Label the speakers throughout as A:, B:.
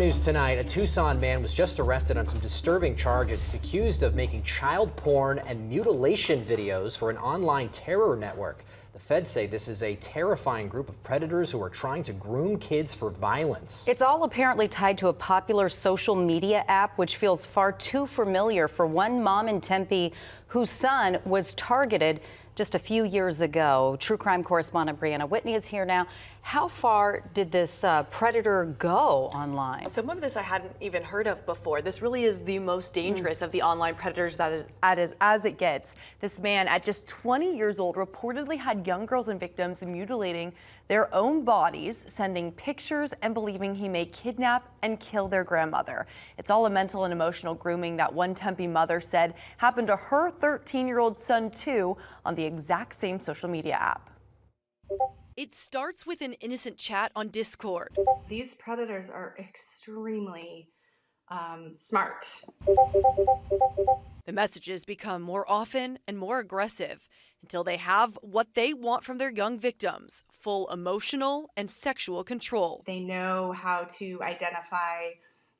A: News tonight, a Tucson man was just arrested on some disturbing charges. He's accused of making child porn and mutilation videos for an online terror network. The feds say this is a terrifying group of predators who are trying to groom kids for violence.
B: It's all apparently tied to a popular social media app, which feels far too familiar for one mom in Tempe whose son was targeted just a few years ago. True crime correspondent Brianna Whitney is here now. How far did this predator go online?
C: Some of this I hadn't even heard of before. This really is the most dangerous of the online predators as it gets. This man at just 20 years old reportedly had young girls and victims mutilating their own bodies, sending pictures and believing he may kidnap and kill their grandmother. It's all a mental and emotional grooming that one Tempe mother said happened to her 13-year-old son too on the exact same social media app.
D: It starts with an innocent chat on Discord.
E: These predators are extremely smart.
D: The messages become more often and more aggressive until they have what they want from their young victims: full emotional and sexual control.
E: They know how to identify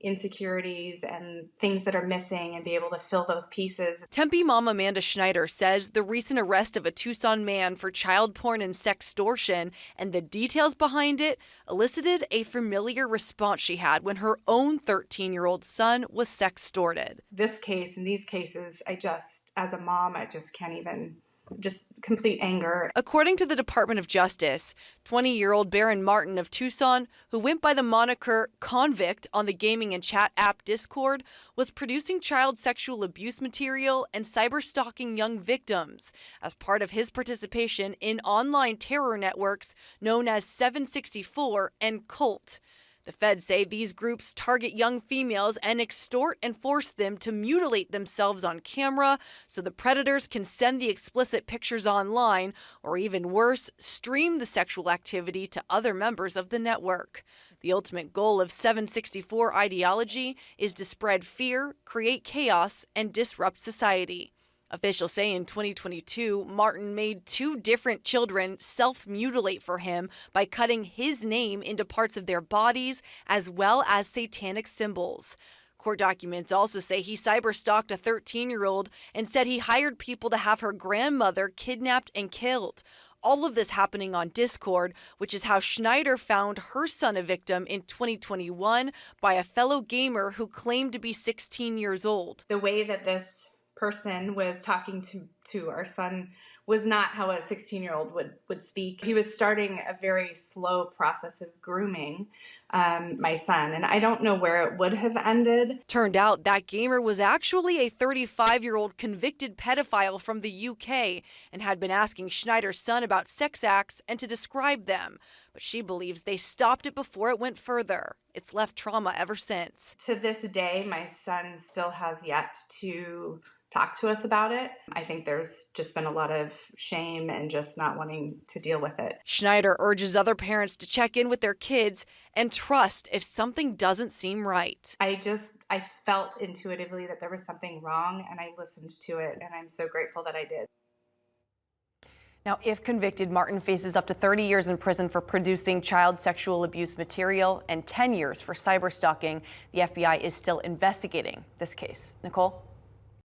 E: insecurities and things that are missing and be able to fill those pieces.
D: Tempe mom Amanda Schneider says the recent arrest of a Tucson man for child porn and sextortion and the details behind it elicited a familiar response she had when her own 13-year-old son was sextorted.
E: This case and these cases, as a mom, I just can't even, just complete anger.
D: According to the Department of Justice, 20-year-old Baron Martin of Tucson, who went by the moniker Convict on the gaming and chat app Discord, was producing child sexual abuse material and cyber-stalking young victims as part of his participation in online terror networks known as 764 and Cult. The feds say these groups target young females and extort and force them to mutilate themselves on camera so the predators can send the explicit pictures online, or even worse, stream the sexual activity to other members of the network. The ultimate goal of 764 ideology is to spread fear, create chaos, and disrupt society. Officials say in 2022, Martin made 2 different children self-mutilate for him by cutting his name into parts of their bodies as well as satanic symbols. Court documents also say he cyber-stalked a 13-year-old and said he hired people to have her grandmother kidnapped and killed. All of this happening on Discord, which is how Schneider found her son a victim in 2021 by a fellow gamer who claimed to be 16 years old.
E: The way that this person was talking to our son was not how a 16-year-old would speak. He was starting a very slow process of grooming my son, and I don't know where it would have ended.
D: Turned out that gamer was actually a 35-year-old convicted pedophile from the UK and had been asking Schneider's son about sex acts and to describe them. But she believes they stopped it before it went further. It's left trauma ever since.
E: To this day, my son still has yet to talk to us about it. I think there's just been a lot of shame and just not wanting to deal with it.
D: Schneider urges other parents to check in with their kids and trust if something doesn't seem right.
E: I felt intuitively that there was something wrong, and I listened to it, and I'm so grateful that I did.
C: Now, if convicted, Martin faces up to 30 years in prison for producing child sexual abuse material and 10 years for cyberstalking. The FBI is still investigating this case. Nicole?